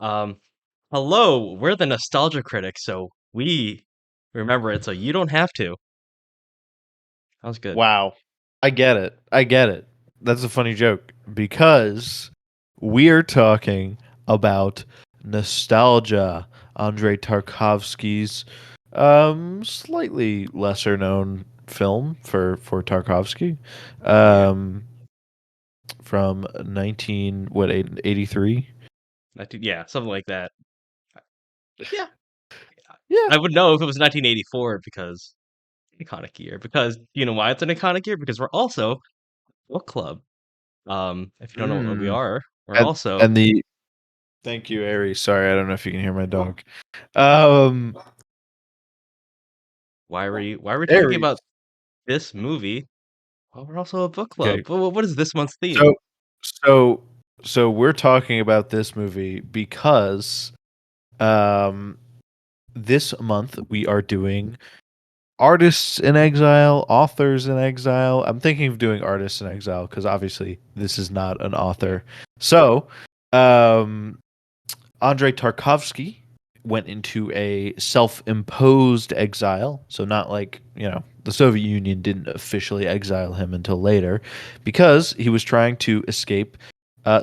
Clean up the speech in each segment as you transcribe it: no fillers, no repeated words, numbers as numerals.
Um, Hello, we're the nostalgia critics, so we remember it, so you don't have to. That was good. Wow. I get it. I get it. That's a funny joke because we're talking about nostalgia, Andrei Tarkovsky's slightly lesser known film for Tarkovsky. Yeah, Um from 83. yeah, something like that. Yeah, Yeah. I would know if it was 1984 because iconic year. Because you know why it's an iconic year? Because we're also book club. If you don't know what we Mm. are, we're And, also and the Thank you, Ari. Sorry, I don't know if you can hear my dog. Um why are we talking Aries. about this movie? Well, we're also a book club. Okay. What is this month's theme? So so so we're talking about this movie because um this month we are doing artists in exile, authors in exile. I'm thinking of doing artists in exile because obviously this is not an Yeah, author. So, um Andrei Tarkovsky went into a self-imposed exile, so not like, the Soviet Union didn't officially exile him until later because he was trying to escape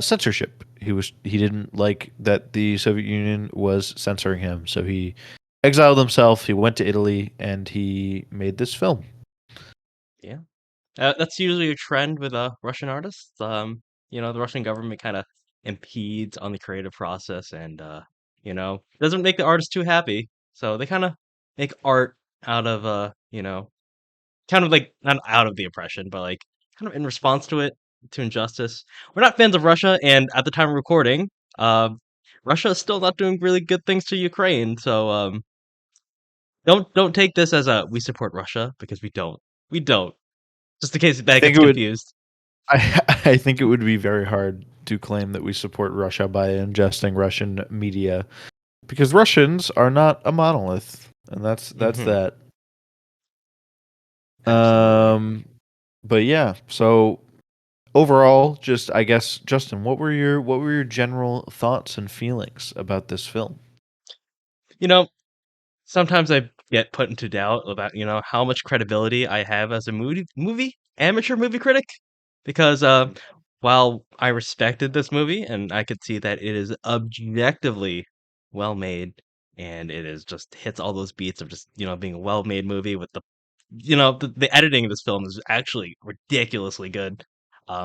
censorship. He didn't like that the Soviet Union was censoring him, so he exiled himself. He went to Italy and he made this film. yeah. That's usually a trend with Russian artists. The Russian government kind of impedes on the creative process and doesn't make the artist too happy. So they kind of make art out of kind of like not out of the oppression, but like kind of in response to it, to injustice. We're not fans of Russia, and at the time of recording, uh, Russia is still not doing really good things to Ukraine. So don't take this as a we support Russia because we don't. We don't. Just in case I that think gets it would confused. I think it would be very hard to claim that we support Russia by ingesting Russian media because Russians are not a monolith, and that's Hmm. that. Absolutely. Um, but yeah, so overall, just I guess Justin, what were your general thoughts and feelings about this film? You know, sometimes I get put into doubt about, how much credibility I have as a movie amateur movie critic because while I respected this movie and I could see that it is objectively well made and it is just hits all those beats of just, being a well-made movie with the editing of this film is actually ridiculously good.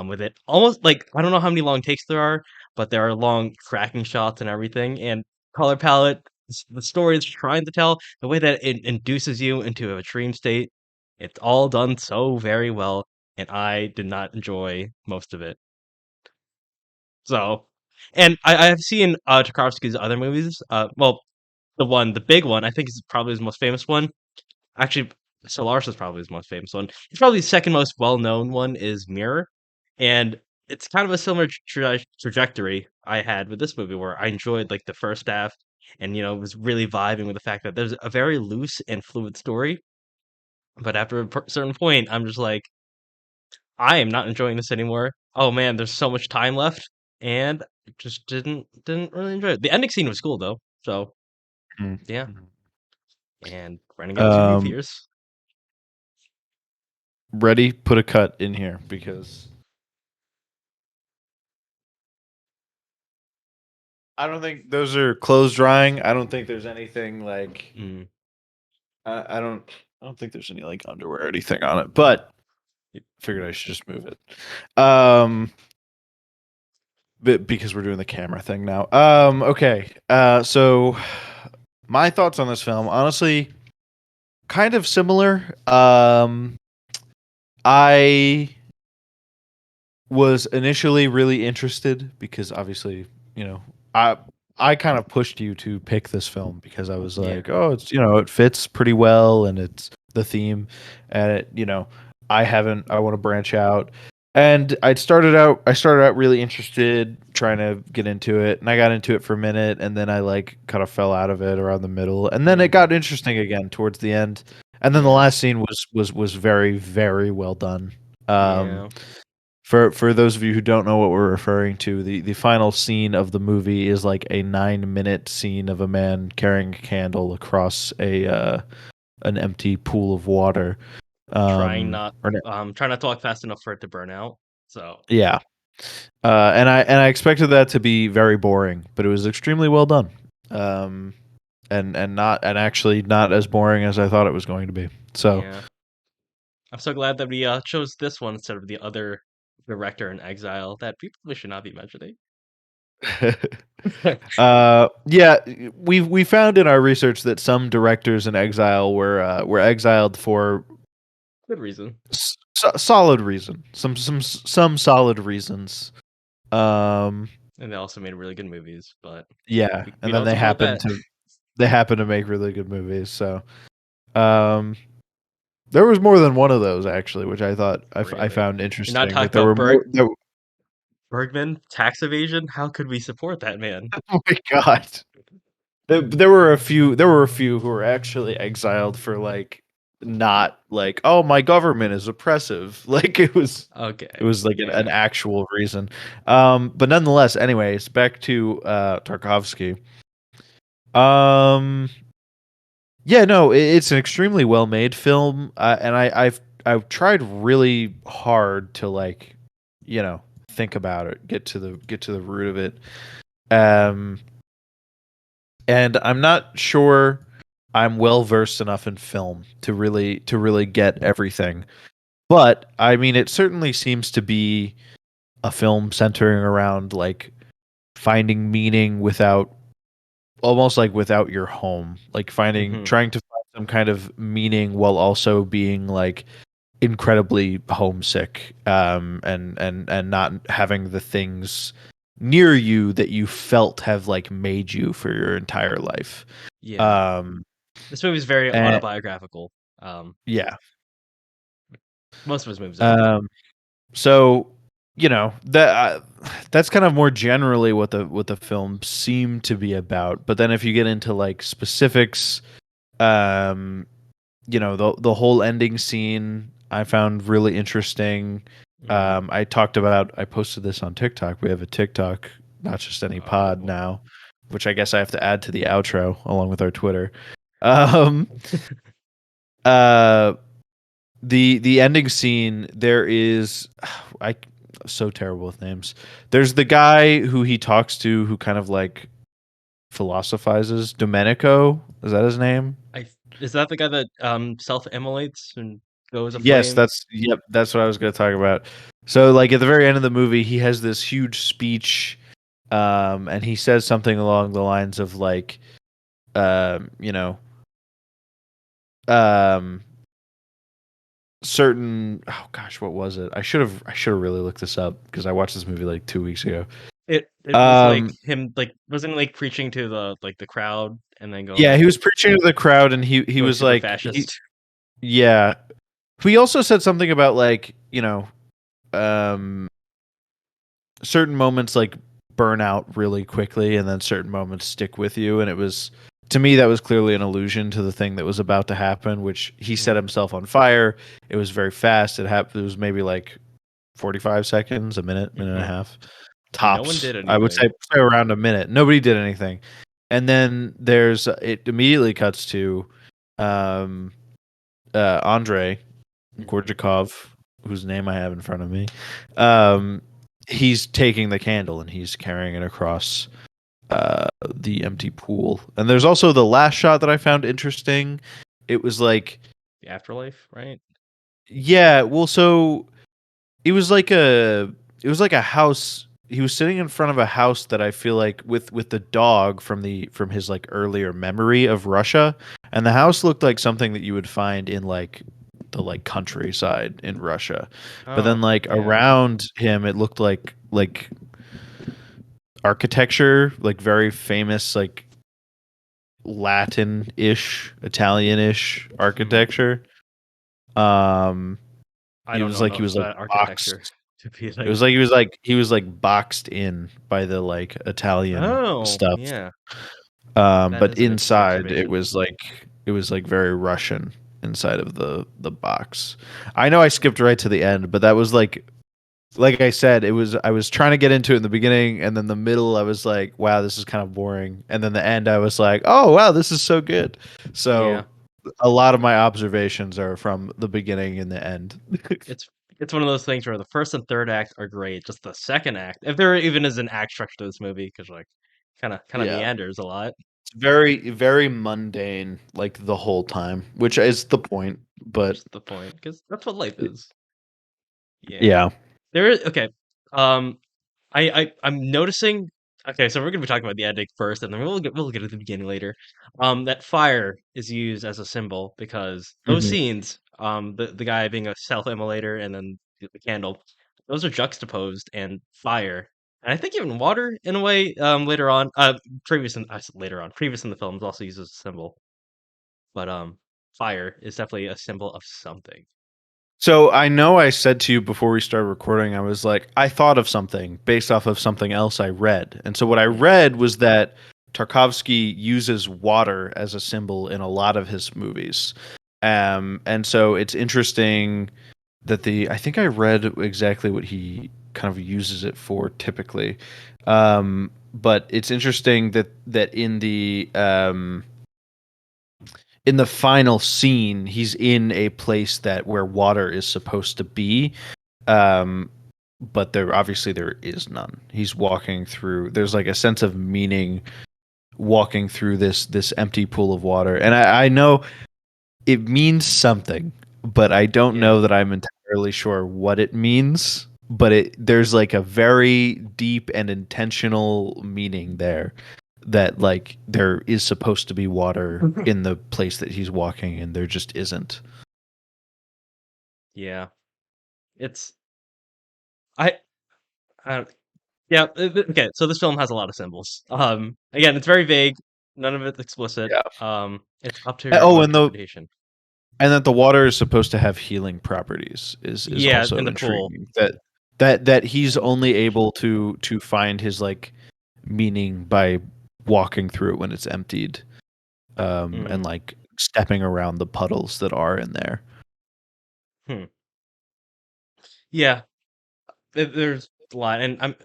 With it almost like I don't know how many long takes there are, but there are long cracking shots and everything, and color palette, the story it's trying to tell, the way that it induces you into a dream state, it's all done so very well, and I did not enjoy most of it. So, and I have seen Tarkovsky's other movies. Well, the big one, I think is probably his most famous one. Actually, Solaris is probably his most famous one. It's probably the second most well-known one is Mirror, and it's kind of a similar trajectory I had with this movie, where I enjoyed like the first half, and was really vibing with the fact that there's a very loose and fluid story. But after a certain point, I'm just like, I am not enjoying this anymore. Oh man, there's so much time left, and just didn't really enjoy it. The ending scene was cool though, so Mm. yeah, and running out to new Um, theaters. ready? Put a cut in here because I don't think those are clothes drying. I don't think there's anything like Mm. I don't I don't think there's any like underwear or anything on it, but figured I should just move it. Um, but because we're doing the camera thing now. Okay. So my thoughts on this film, honestly, kind of similar. I was initially really interested because obviously, you know, I I kind of pushed you to pick this film because I was Yeah. like, oh, it fits pretty well and it's the theme and I want to branch out. And I started out really interested trying to get into it and I got into it for a minute and then I like kind of fell out of it around the middle and then it Mhm. got interesting again towards the end. And then the Yeah. last scene was very very well done. Um Yeah. For those of you who don't know what we're referring to, the final scene of the movie is like a 9-minute scene of a man carrying a candle across a an empty pool of water. Trying not Or trying not to walk fast enough for it to burn out. So yeah, and I expected that to be very boring, but it was extremely well done. Um, and actually not as boring as I thought it was going to be. So yeah, I'm so glad that we chose this one instead of the other director in exile that we probably should not be mentioning. yeah, we found in our research that some directors in exile were exiled for Good reason. solid reason, some solid reasons. Um, And they also made really good movies, but yeah, we and then don't support that. they happen to make really good movies. So, um, there was more than one of those actually, which I thought I Really. found You're not interesting. Like talking there about were more. Bergman, tax evasion? How could we support that man? Oh my god. There were a few. There were a few who were actually exiled for like not like, oh, my government is oppressive. Like it Okay. was like an Yeah. actual reason. But nonetheless, anyways, back to Tarkovsky. Um, yeah, no, it's an extremely well made film, and I've tried really hard to like, you know, think about it, get to the root of it. Um, and I'm not sure I'm well versed enough in film to really get everything. But I mean, it certainly seems to be a film centering around like finding meaning without almost like without your home, like finding Hmm. trying to find some kind of meaning while also being like incredibly homesick, and not having the things near you that you felt have like made you for your entire life. Yeah. Um, This movie's very and autobiographical. Um, yeah. most of his movies are. Um, so you know that that's kind of more generally what the film seemed to be about. But then if you get into like specifics, um, you know, the whole ending scene I found really interesting. Mhm. I posted this on TikTok. We have a TikTok, not just any pod Oh. now, which I guess I have to add to the outro along with our Twitter. Um, uh, the ending scene, there is I so terrible with names. There's the guy who he talks to who kind of like philosophizes. Domenico, is that his name? I is that the guy that self-immolates and goes Yes, aflame? that's what I was going to talk about. So like at the very end of the movie, he has this huge speech, and he says something along the lines of like, you know, um, certain. Oh gosh, what was it? I should have really looked this up because I watched this movie like 2 weeks ago. It was like Um, him like wasn't like preaching to the crowd and then yeah, he was preaching to the crowd, and he going was super like, he fascist. yeah. He also said something about like, you know, um, certain moments like burn out really quickly, and then certain moments stick with you. And it was, to me, that was clearly an allusion to the thing that was about to happen, which he set Mhm. himself on fire. It was very fast. It happened. It was maybe like 45 seconds, a minute, minute and a Mhm. half, And no one tops. did I would anything. say around a minute. Nobody did anything. And then there's it immediately cuts to um Andrei Mhm. Gorjakov, whose name I have in front of me. Um, he's taking the candle and he's carrying it across the empty pool. And there's also the last shot that I found interesting. It was like, The afterlife, right? yeah, well, so it was like a house. He was sitting in front of a house that I feel like with the dog from his like earlier memory of Russia, and the house looked like something that you would find in like the like countryside in Russia. But then Oh, like yeah. around him it looked like architecture, like very famous like Latin-ish, Italian-ish Mhm. architecture. Um I it don't was know like he enough was like about architecture boxed. to be It was like, like he was like boxed in by the like Italian oh, stuff. yeah, that But is an interesting inside observation. it was like very Russian inside of the box. I know I skipped right to the end, but that was like like I said, I was trying to get into it in the beginning, and then the middle I was like, wow, this is kind of boring, and then the end I was like, oh wow, this is so good. Yeah, So a lot of my observations are from the beginning and the end. it's it's one of those things where the first and third act are great. Just the second act, if there even is an act structure to this movie, because like kind of Yeah. meanders a lot. It's very mundane like the whole time, which is the point, Which but is the point, because that's what life is. Yeah. yeah. There is okay. Um, I'm noticing. Okay, so we're gonna be talking about the ending first, and then we'll get to the beginning later. That fire is used as a symbol because those Mhm. scenes, the guy being a self-immolator and then the candle, those are juxtaposed and fire, and I think even water in a way. Later on, I said later on, previous in the film is also used as a symbol, but fire is definitely a symbol of something. So I know I said to you before we started recording, I was like, I thought of something based off of something else I read. And so what I Hmm. read was that Tarkovsky uses water as a symbol in a lot of his movies. And so it's interesting that I think I read exactly what he kind of uses it for typically. But it's interesting that in the final scene, he's in a place that where water is supposed to be, um, but there is none. He's walking through. There's like a sense of meaning walking through this empty pool of water, and I know it means something, but I don't Yeah. know that I'm entirely sure what it means. But there's like a very deep and intentional meaning there that like there is supposed to be water in the place that he's walking and there just isn't. Yeah. It's I. I Yeah, okay, so this film has a lot of symbols. Again, it's very vague, none of it's explicit. Yeah. It's up to your Oh, own interpretation. and that the water is supposed to have healing properties is Yeah, in also the pool. intriguing. That he's only able to find his like meaning by walking through it when it's emptied, and Mhm. like stepping around the puddles that are in there. Hmm. Yeah, there's a lot, and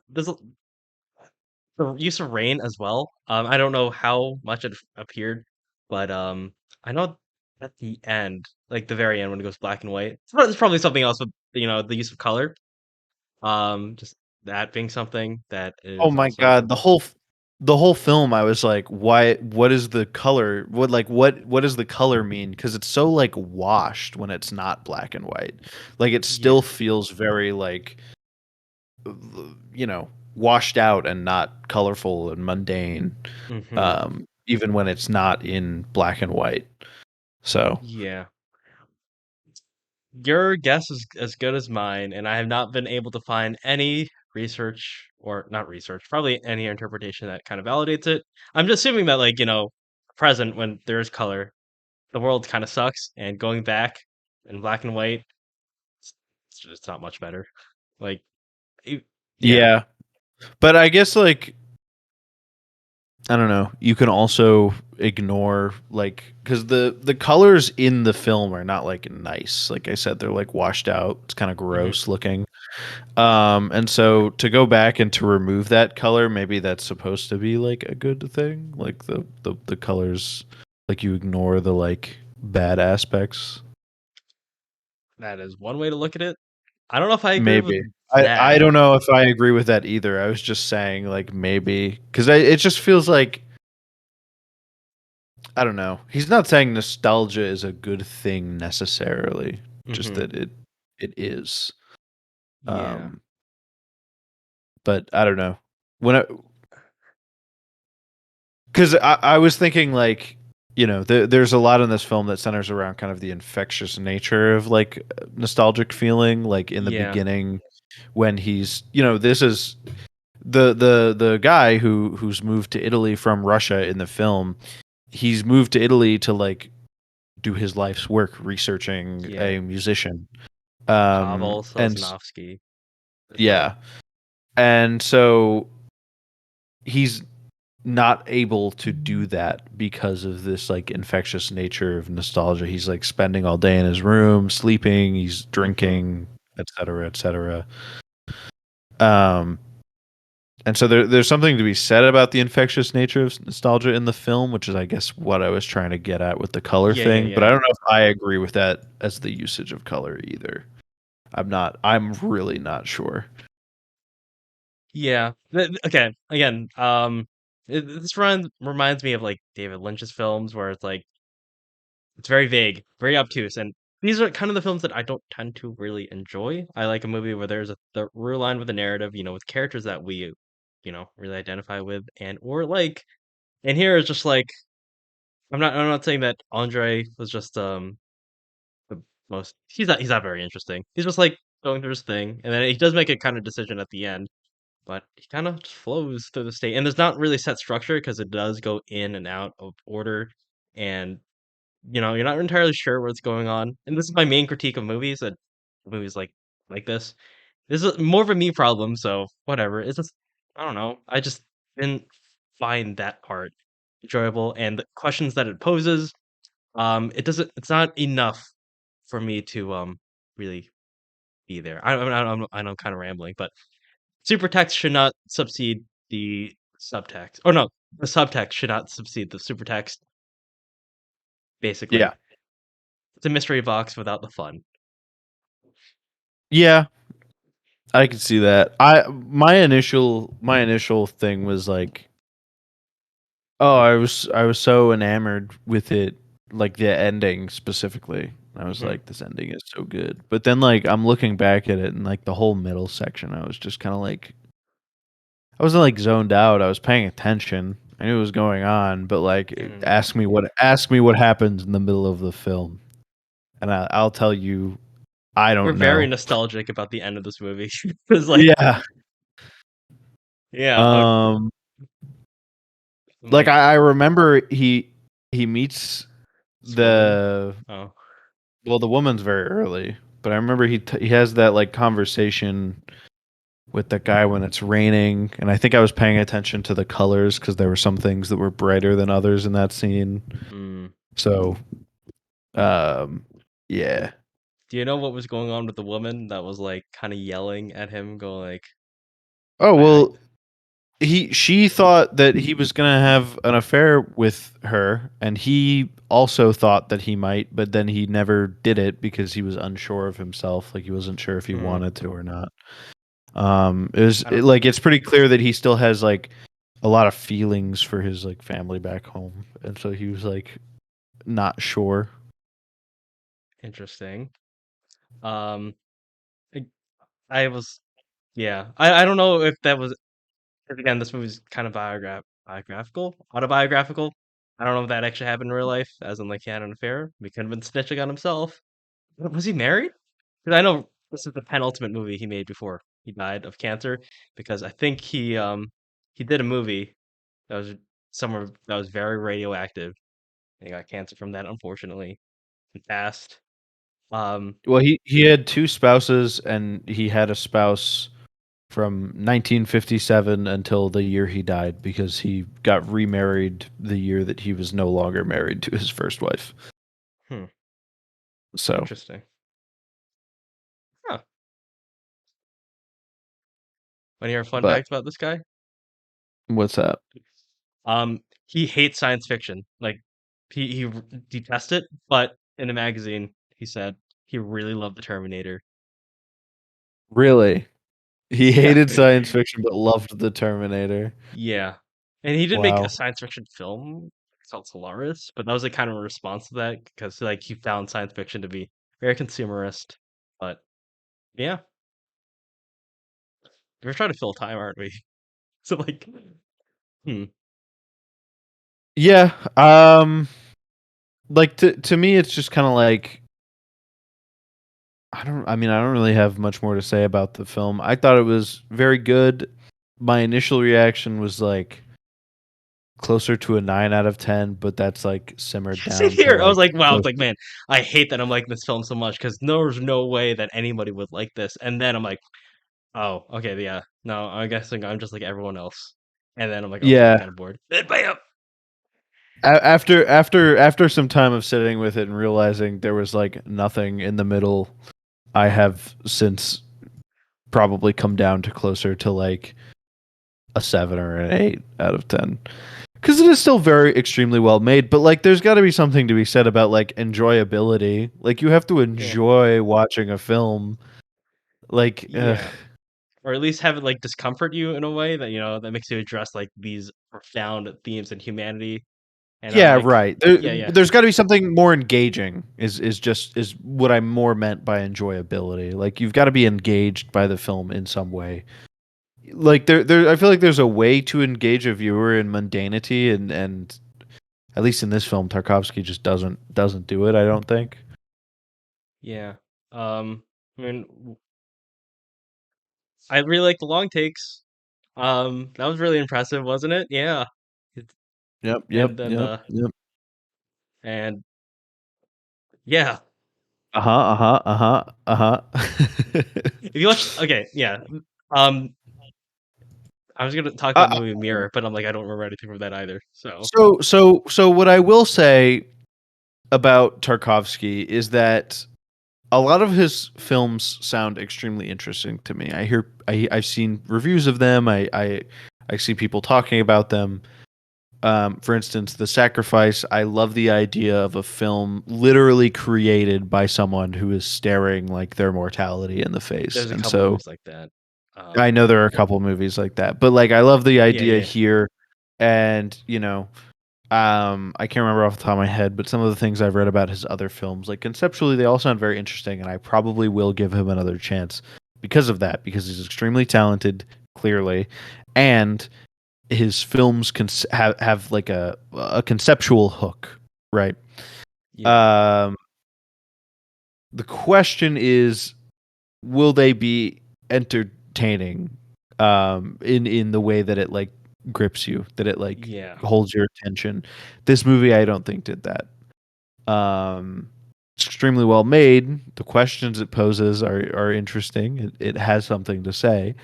the use of rain as well. I don't know how much it appeared, but I know at the end, like the very end when it goes black and white, there's probably something else with the use of color. Just that being something that Oh is my also a god, symbol. the whole film I was like, why what is the color? What does the color mean? Cuz it's so like washed when it's not black and white. Like it Yeah. still feels very like washed out and not colorful and mundane, Hmm. even when it's not in black and white. So Yeah. Your guess is as good as mine, and I have not been able to find any research or not research, probably any interpretation that kind of validates it. I'm just assuming that, like, present when there is color, the world kind of sucks, and going back in black and white, it's, it's just not much better. Like, you- yeah. yeah, but I guess like I don't know. You can also ignore like because the colors in the film are not like nice. Like I said, they're like washed out. It's kind of Hmm. gross looking. And so to go back and to remove that color, maybe that's supposed to be like a good thing. Like the colors, like you ignore the like bad aspects. That is one way to look at it. I don't know if I agree with Maybe. I that. don't know if I agree with that either. I was just saying like maybe because it just feels like I don't know. He's not saying nostalgia is a good thing necessarily, just Hmm. that it is. Yeah. Um, but I don't know. When I because I was thinking like there's a lot in this film that centers around kind of the infectious nature of like nostalgic feeling like in the Yeah. beginning when he's this is the guy who's moved to Italy from Russia in the film. He's moved to Italy to like do his life's work researching Yeah. a musician. Pavel And Sosnovsky. So, yeah, and so he's not able to do that because of this like infectious nature of nostalgia. He's like spending all day in his room, sleeping, he's hmm drinking, etc., etc. Um, and so there's something to be said about the infectious nature of nostalgia in the film, which is, I guess, what I was trying to get at with the color Yeah, yeah, thing. But I yeah. don't know if I agree with that as the usage of color either. I'm not. I'm really not sure. Yeah. Okay. Again, this reminds me of like David Lynch's films where it's like it's very vague, very obtuse, and these are kind of the films that I don't tend to really enjoy. I like a movie where there's a the real line with a narrative, with characters that we, really identify with, and or like, and here it's just like I'm not saying that Andre was just the most. He's not very interesting. He's just like going through his thing, and then he does make a kind of decision at the end, but he kind of just flows through the state, and there's not really set structure because it does go in and out of order, and you're not entirely sure what's going on. And this is my main critique of movies, that movies like this. This is more of a me problem, so whatever. It's just I don't know. I just didn't find that part enjoyable, and the questions that it poses, it's not enough for me to really be there. I know I'm kind of rambling, but supertext should not subsede the subtext. Or no, the subtext should not subsede the supertext. Yeah. Basically, it's a mystery box without the fun. Yeah, I can see that. My initial thing was like, oh, I was so enamored with it, like the ending specifically. I was Mhm. like, this ending is so good. But then like I'm looking back at it and like the whole middle section, I was just kind of like I wasn't like zoned out. I was paying attention. I knew what was going on, but like Mm. ask me what happens in the middle of the film, and I'll tell you I We're don't very know. nostalgic about the end of this movie. It's like, Yeah. yeah, Um I'm like like I remember he meets this woman. the Oh, well, the woman's very early, but I remember he has that like conversation with that guy when it's raining, and I think I was paying attention to the colors because there were some things that were brighter than others in that scene. mm. So, um, yeah. Do you know what was going on with the woman that was like kind of yelling at him, going like, Oh I well, she thought that he was gonna have an affair with her, and he also thought that he might, but then he never did it because he was unsure of himself, like he wasn't sure if he mm, wanted to or not. I don't. Like it's pretty clear that he still has like a lot of feelings for his like family back home, and so he was like not sure. Interesting. Um, I, I was, yeah, I don't know if that was. Again, this movie's kind of biographical, autobiographical. I don't know if that actually happened in real life, as in like he had an affair. He could have been snitching on himself. Was he married? Because I know this is the penultimate movie he made before he died of cancer. Because I think he did a movie that was somewhere that was very radioactive, and he got cancer from that, unfortunately, and passed. Um, Well, he had two spouses, and he had a spouse from 1957 until the year he died because he got remarried the year that he was no longer married to his first wife. hmm, So, interesting. Huh. Want to hear a fun but fact about this guy? what's that? He hates science fiction. Like he detests it, but in a magazine, he said he really loved the Terminator. Really? He Yeah. hated science fiction but loved the Terminator. Yeah. And he did make a Wow. science fiction film called Solaris, but that was like kind of a response to that because like he found science fiction to be very consumerist. But yeah, we're trying to fill time, aren't we? So like, hmm. Yeah. Like to me it's just kind of like I don't really have much more to say about the film. I thought it was very good. My initial reaction was like closer to a 9 out of 10, but that's like simmered Same down to here. I was like like, wow. I was close. like, man, I hate that I'm liking this film so much because there's no way that anybody would like this. And then I'm like, oh, okay, yeah. No, I'm guessing I'm just like everyone else. And then I'm like, okay, I'm Yeah. kind of bored. Then bam! After some time of sitting with it and realizing there was like nothing in the middle, I have since probably come down to closer to like a 7 or an 8 out of 10. Because it is still very extremely well made, but like there's got to be something to be said about like enjoyability. Like you have to Yeah, enjoy watching a film. Like, yeah, or at least have it like discomfort you in a way that that makes you address like these profound themes in humanity. And I'm yeah, like, right. There, yeah, yeah, there's got to be something more engaging. Is what I more meant by enjoyability. Like you've got to be engaged by the film in some way. Like I feel like there's a way to engage a viewer in mundanity, and at least in this film, Tarkovsky just doesn't do it. I don't think. yeah. I mean, I really like the long takes. That was really impressive, wasn't it? Yeah. It's- Yep, yep, And then yep, yep. and yeah, Uh huh. Uh huh. Uh huh. Uh huh. if you watch, okay, yeah. Um, I was gonna talk about the uh, movie Mirror, but I'm like, I don't remember anything from that either. So so what I will say about Tarkovsky is that a lot of his films sound extremely interesting to me. I've seen reviews of them. I see people talking about them. For instance, The Sacrifice. I love the idea of a film literally created by someone who is staring like their mortality in the face, there's a and couple so movies like that. I know there are a couple movies like that, but like I love the Yeah, idea yeah, here, and I can't remember off the top of my head, but some of the things I've read about his other films, like conceptually, they all sound very interesting, and I probably will give him another chance because of that, because he's extremely talented, clearly, and his films have like a conceptual hook, right? yeah, Um, the question is, will they be entertaining in the way that it like grips you, that it like yeah, holds your attention? This movie I don't think did that. It's extremely well made. The questions it poses are interesting. It has something to say,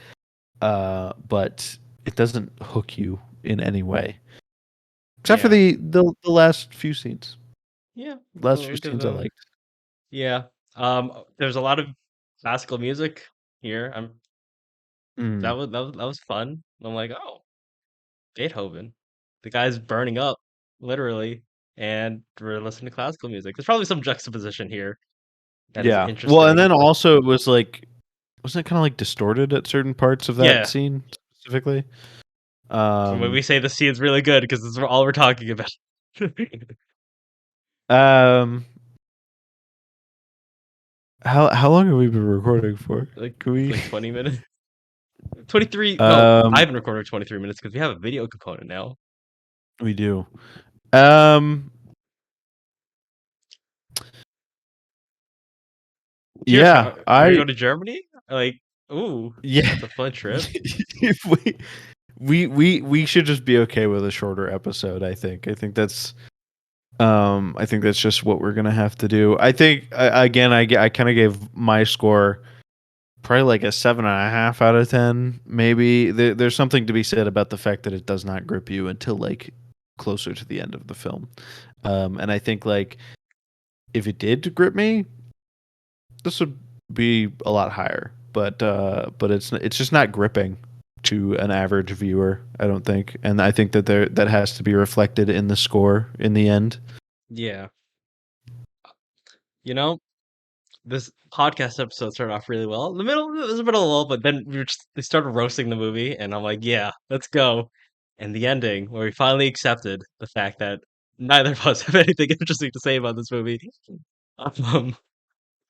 but it doesn't hook you in any way, except for yeah, the last few scenes. yeah. Last few We'll give scenes I them. liked. Yeah. There's a lot of classical music here. That Mm. was that was fun. I'm like, oh, Beethoven. The guy's burning up, literally, and we're listening to classical music. There's probably some juxtaposition here that is Yeah. Well, and interesting. then also it was like, wasn't it kind of like distorted at certain parts of that Yeah. scene specifically? So when we Um, say the scene's really good because this is all we're talking about. um, how long have we been recording for? like Can we? like 20 minutes. 23. No, I Um, haven't recorded 23 minutes because we have a video component now. we do. Um, Cheers. yeah, We're gonna I go to Germany? Like, ooh, yeah. that's a fun trip. If we should just be okay with a shorter episode. I think that's just what we're gonna have to do. I think again, I kind of gave my score probably like a 7.5 out of 10. Maybe there's something to be said about the fact that it does not grip you until like closer to the end of the film. And I think like if it did grip me, this would be a lot higher. But it's just not gripping to an average viewer, I don't think. And I think that has to be reflected in the score in the end. Yeah. You know, this podcast episode started off really well. In the middle, it was a bit of a lull, but then they started roasting the movie, and I'm like, yeah, let's go. And the ending, where we finally accepted the fact that neither of us have anything interesting to say about this movie, um,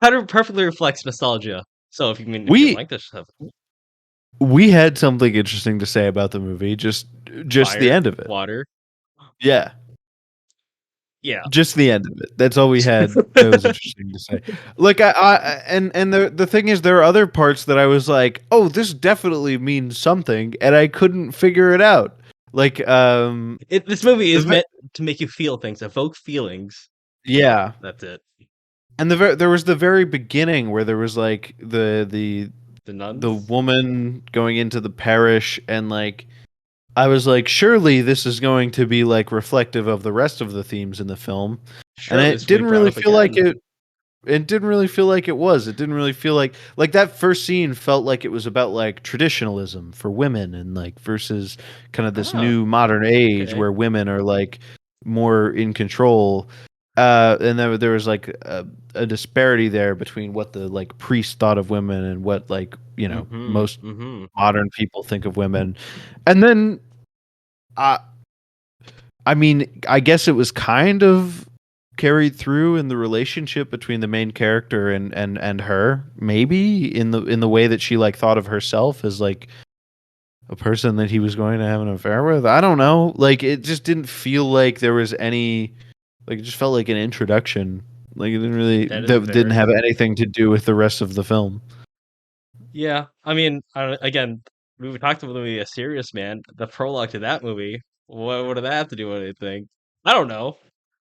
kind of perfectly reflects nostalgia. So if you We like this stuff, we had something interesting to say about the movie, just the fire, end of it. water, Yeah. yeah, Just the end of it. That's all we had that was interesting to say. Like and the thing is there are other parts that I was like, "Oh, this definitely means something," and I couldn't figure it out. Like this movie the is meant to make you feel things, evoke feelings. yeah. That's it. And there was the very beginning where there was like The the nuns, woman going into the parish, and like I was like, surely this is going to be like reflective of the rest of the themes in the film. And surely it this will be didn't brought really up feel like again. it It didn't really feel like it was. It didn't really feel like that first scene felt like it was about like traditionalism for women and like versus kind of this Oh, new modern age okay. where women are like more in control. And then there was like a disparity there between what the like priest thought of women and what like, Mm-hmm. most Mm-hmm. modern people think of women. And then I I mean, I guess it was kind of carried through in the relationship between the main character and her, maybe in the way that she like thought of herself as like a person that he was going to have an affair with. I don't know. Like it just didn't feel like there was any like it just felt like an introduction. Like it didn't really That is that didn't fair. have anything to do with the rest of the film. Yeah, I mean, again, we talked about the movie A Serious Man. The prologue to that movie. What did that have to do with anything? I don't know.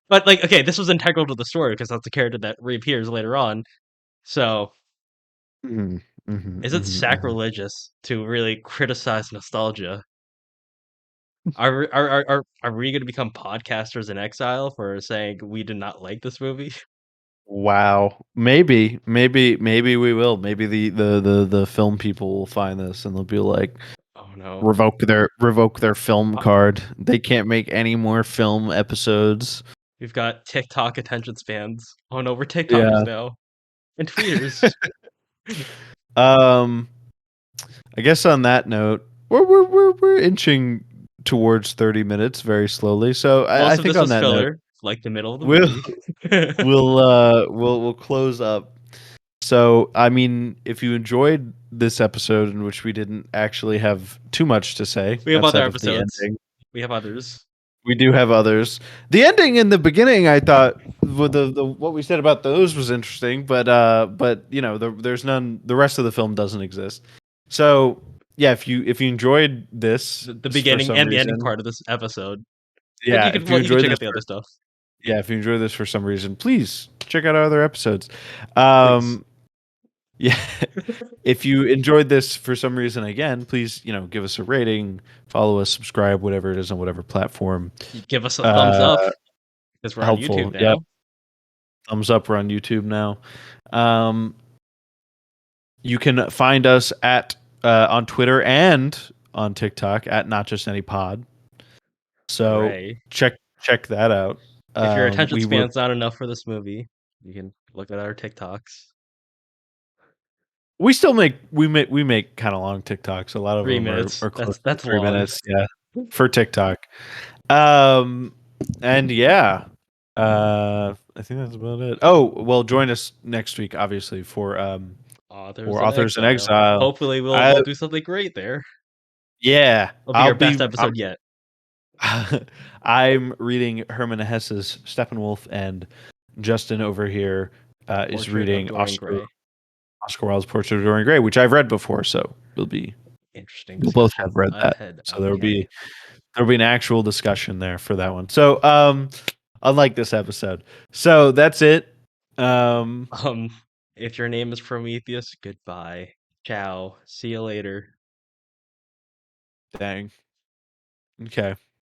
But like, okay, this was integral to the story because that's the character that reappears later on. So, Mhm, mhm, is it mhm, mhm. sacrilegious to really criticize nostalgia? Are we going to become podcasters in exile for saying we did not like this movie? Wow. Maybe we will. Maybe the film people will find this and they'll be like Oh no, revoke their film Uh, card. They can't make any more film episodes. we've got TikTok attention spans. Oh no, we're TikTokers Yeah. now and tweeters. Um I guess on that note, we're inching towards 30 minutes very slowly. So I Most of think this on was that note, filler, like the middle of the we'll movie. we'll close up. So, I mean, if you enjoyed this episode in which we didn't actually have too much to say We have other outside of the episodes. ending, We have others. we do have others. The ending in the beginning, I thought with the what we said about those was interesting, but there's none. The rest of the film doesn't exist. So, yeah, if you enjoyed this The for beginning some and the ending reason, part of this episode. And yeah, if you you can enjoyed check this out the other for stuff. yeah, if you enjoy this for some reason, please check out our other episodes. Please. Um, yeah, if you enjoyed this for some reason, again, please give us a rating, follow us, subscribe, whatever it is on whatever platform. You give us a thumbs Uh, up because we're on YouTube Helpful. Yep, now. thumbs up. We're on YouTube now. Um, you can find us at on Twitter and on TikTok at Not Just Any Pod. So Hooray. check that out. If your attention We were span's not enough for this movie, you can look at our TikToks. we still make kind of long TikToks. A lot of Three them minutes. are close to That's three long. minutes. Yeah, for TikTok. Um, and yeah, I think that's about it. Oh, well, join us next week, obviously, Authors for in Authors in Exile. Exile. Hopefully we'll I do something great there. Yeah, It'll be our best episode yet. I'm reading Hermann Hesse's Steppenwolf, and Justin over here is Portrait of reading Dorian Gray. Oscar Wilde's Portrait of Dorian Gray, which I've read before, so Interesting we'll both have discussion read that. ahead. So Okay. there'll be an actual discussion there for that one. So unlike this episode. So that's it. Um Um, if your name is Prometheus, goodbye. Ciao. See you later. dang. Okay.